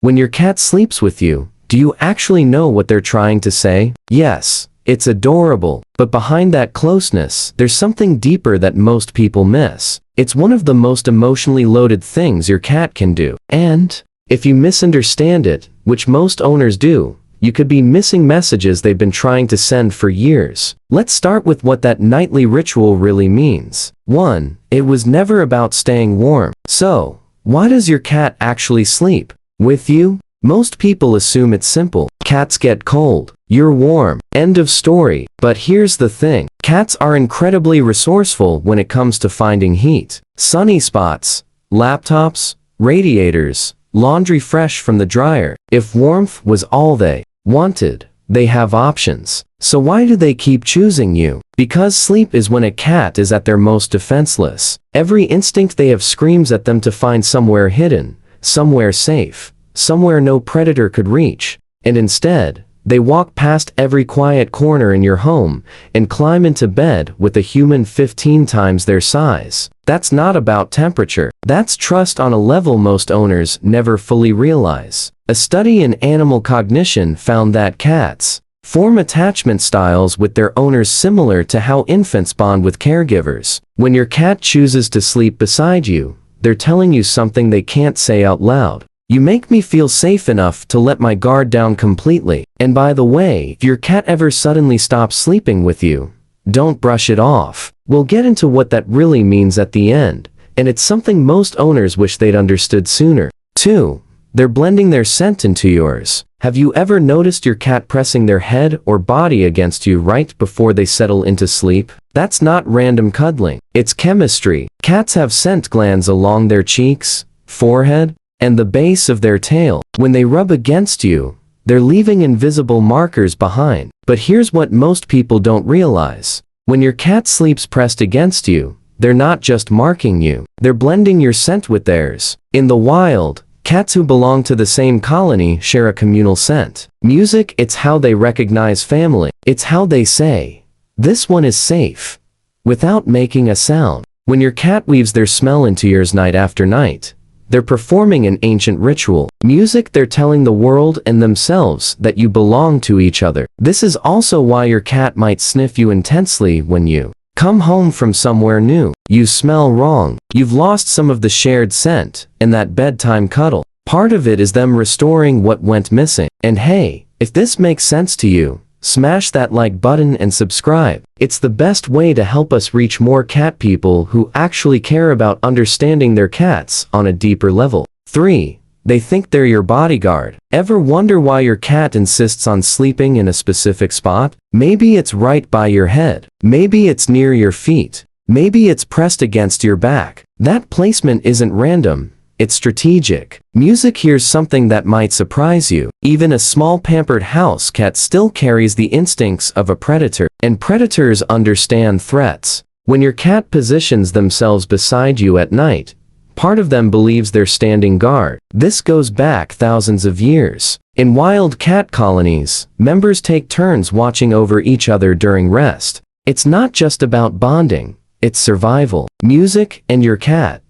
When your cat sleeps with you, do you actually know what they're trying to say? Yes, it's adorable, but behind that closeness, there's something deeper that most people miss. It's one of the most emotionally loaded things your cat can do. And if you misunderstand it, which most owners do, you could be missing messages they've been trying to send for years. Let's start with what that nightly ritual really means. 1. It was never about staying warm. So, why does your cat actually sleep with you? Most people assume it's simple. Cats get cold, you're warm, end of story. But here's the thing. Cats are incredibly resourceful when it comes to finding heat. Sunny spots, laptops, radiators, laundry fresh from the dryer. If warmth was all they wanted, they have options. So why do they keep choosing you? Because sleep is when a cat is at their most defenseless. Every instinct they have screams at them to find somewhere hidden, somewhere safe, somewhere no predator could reach. And instead, they walk past every quiet corner in your home and climb into bed with a human 15 times their size. That's not about temperature. That's trust on a level most owners never fully realize. A study in animal cognition found that cats form attachment styles with their owners similar to how infants bond with caregivers. When your cat chooses to sleep beside you, they're telling you something they can't say out loud. You make me feel safe enough to let my guard down completely. And by the way, if your cat ever suddenly stops sleeping with you, don't brush it off. We'll get into what that really means at the end, and it's something most owners wish they'd understood sooner. 2. They're blending their scent into yours. Have you ever noticed your cat pressing their head or body against you right before they settle into sleep? That's not random cuddling. It's chemistry. Cats have scent glands along their cheeks, forehead, and the base of their tail. When they rub against you, they're leaving invisible markers behind. But here's what most people don't realize. When your cat sleeps pressed against you, they're not just marking you. They're blending your scent with theirs. In the wild, cats who belong to the same colony share a communal scent. Music, it's how they recognize family. It's how they say, "This one is safe," without making a sound. When your cat weaves their smell into yours night after night, they're performing an ancient ritual. Music, they're telling the world and themselves that you belong to each other. This is also why your cat might sniff you intensely when you come home from somewhere new. You smell wrong. You've lost some of the shared scent and that bedtime cuddle. Part of it is them restoring what went missing. And hey, if this makes sense to you, smash that like button and subscribe. It's the best way to help us reach more cat people who actually care about understanding their cats on a deeper level. 3. They think they're your bodyguard. Ever wonder why your cat insists on sleeping in a specific spot? Maybe it's right by your head. Maybe it's near your feet. Maybe it's pressed against your back. That placement isn't random. It's strategic. Music, here's something that might surprise you. Even a small pampered house cat still carries the instincts of a predator, and predators understand threats. When your cat positions themselves beside you at night, part of them believes they're standing guard. This goes back thousands of years. In wild cat colonies, members take turns watching over each other during rest. It's not just about bonding, it's survival. Music and your cat,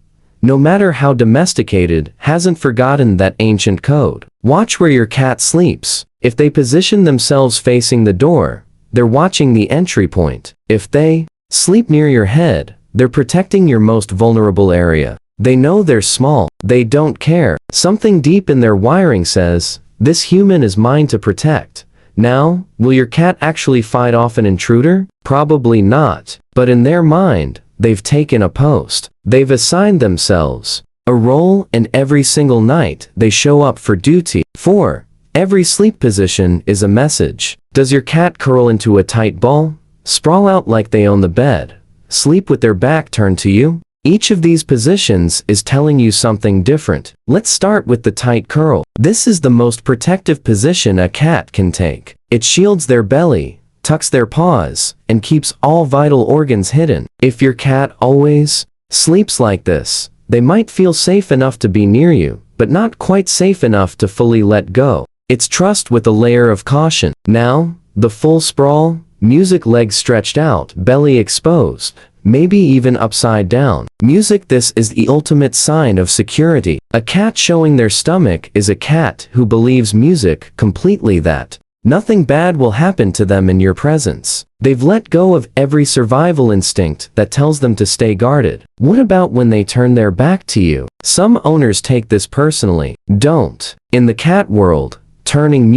no matter how domesticated, hasn't forgotten that ancient code. Watch where your cat sleeps. If they position themselves facing the door, they're watching the entry point. If they sleep near your head, they're protecting your most vulnerable area. They know they're small. They don't care. Something deep in their wiring says, "This human is mine to protect." Now, will your cat actually fight off an intruder? Probably not. But in their mind, they've taken a post. They've assigned themselves a role, and every single night they show up for duty. 4. Every sleep position is a message. Does your cat curl into a tight ball? Sprawl out like they own the bed? Sleep with their back turned to you? Each of these positions is telling you something different. Let's start with the tight curl. This is the most protective position a cat can take. It shields their belly, tucks their paws, and keeps all vital organs hidden. If your cat always sleeps like this, they might feel safe enough to be near you, but not quite safe enough to fully let go. It's trust with a layer of caution. Now, the full sprawl, music, legs stretched out, belly exposed. maybe even upside down. Music. This is the ultimate sign of security. A cat showing their stomach is a cat who believes music completely that nothing bad will happen to them in your presence. They've let go of every survival instinct that tells them to stay guarded. What about when they turn their back to you? Some owners take this personally. Don't. In the cat world, turning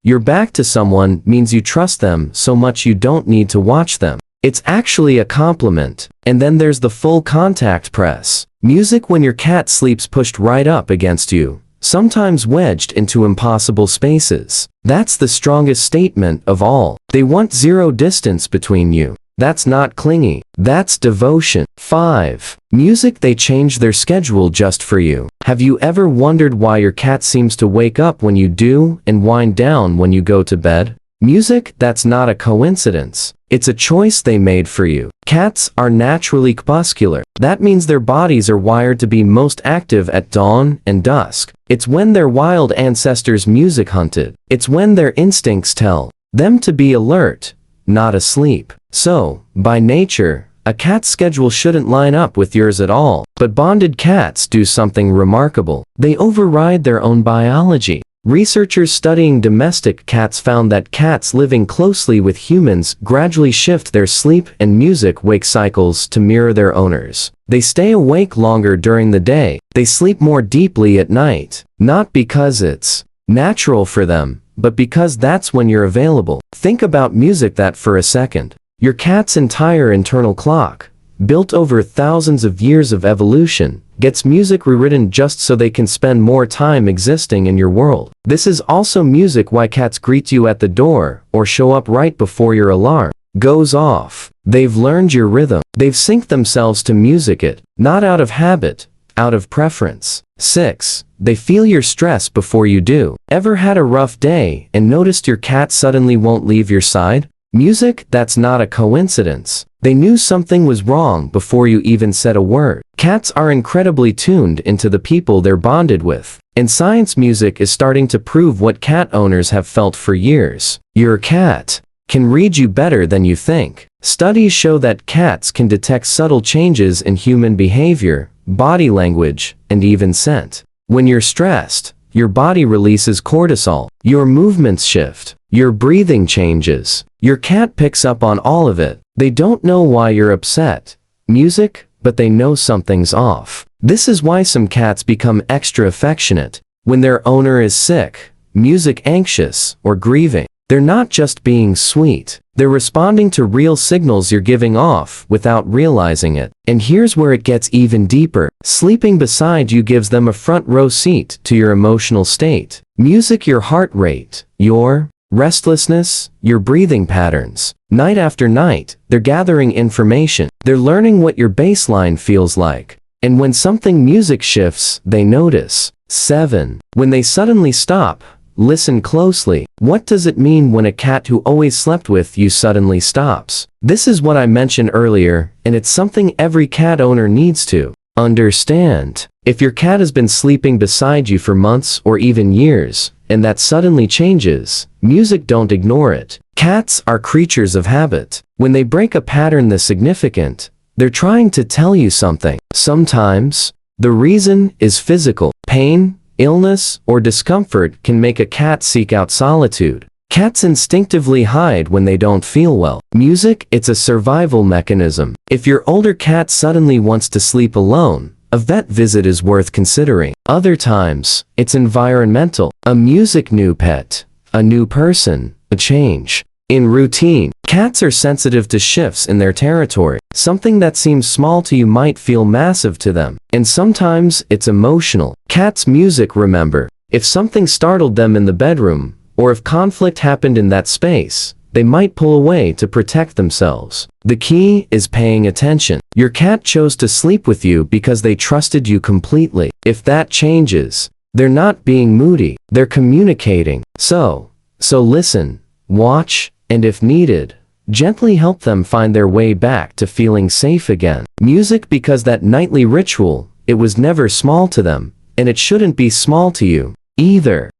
your back to someone means you trust them so much you don't need to watch them. It's actually a compliment. And then there's the full contact press. Music when your cat sleeps pushed right up against you, sometimes wedged into impossible spaces. That's the strongest statement of all. They want zero distance between you. That's not clingy. That's devotion. 5. Music. They change their schedule just for you. Have you ever wondered why your cat seems to wake up when you do and wind down when you go to bed? Music. That's not a coincidence. It's a choice they made for you. Cats are naturally crepuscular. That means their bodies are wired to be most active at dawn and dusk. It's when their wild ancestors music hunted. It's when their instincts tell them to be alert, not asleep. So, by nature, a cat's schedule shouldn't line up with yours at all. But bonded cats do something remarkable. They override their own biology. Researchers studying domestic cats found that cats living closely with humans gradually shift their sleep and music-wake cycles to mirror their owners. They stay awake longer during the day. They sleep more deeply at night. Not because it's natural for them, but because that's when you're available. Think about music that for a second. Your cat's entire internal clock, built over thousands of years of evolution, gets music rewritten just so they can spend more time existing in your world. This is also music why cats greet you at the door or show up right before your alarm goes off. They've learned your rhythm. They've synced themselves to music it, not out of habit, out of preference. 6. They feel your stress before you do. Ever had a rough day and noticed your cat suddenly won't leave your side? Music. That's not a coincidence. They knew something was wrong before you even said a word. Cats are incredibly tuned into the people they're bonded with. And science music is starting to prove what cat owners have felt for years. Your cat can read you better than you think. Studies show that cats can detect subtle changes in human behavior, body language, and even scent. When you're stressed, your body releases cortisol. Your movements shift. Your breathing changes. Your cat picks up on all of it. They don't know why you're upset. Music, but they know something's off. This is why some cats become extra affectionate when their owner is sick, music anxious, or grieving. They're not just being sweet. They're responding to real signals you're giving off without realizing it. And here's where it gets even deeper. Sleeping beside you gives them a front row seat to your emotional state. Music, your heart rate, your restlessness, your breathing patterns. Night after night, they're gathering information. They're learning what your baseline feels like. And when something music shifts, they notice. 7. When they suddenly stop, listen closely. What does it mean when a cat who always slept with you suddenly stops? This is what I mentioned earlier, and it's something every cat owner needs to understand. If your cat has been sleeping beside you for months or even years, and that suddenly changes, music, don't ignore it. Cats are creatures of habit. When they break a pattern this significant, they're trying to tell you something. Sometimes, the reason is physical. Pain, illness, or discomfort can make a cat seek out solitude. Cats instinctively hide when they don't feel well. Music, it's a survival mechanism. If your older cat suddenly wants to sleep alone, a vet visit is worth considering. Other times, it's environmental. A music new pet, a new person, a change in routine. Cats are sensitive to shifts in their territory. Something that seems small to you might feel massive to them. And sometimes it's emotional. Cats' music, remember, if something startled them in the bedroom, or if conflict happened in that space, they might pull away to protect themselves. The key is paying attention. Your cat chose to sleep with you because they trusted you completely. If that changes, they're not being moody, they're communicating. So listen, watch, and if needed, gently help them find their way back to feeling safe again. Music, because that nightly ritual, it was never small to them, and it shouldn't be small to you either.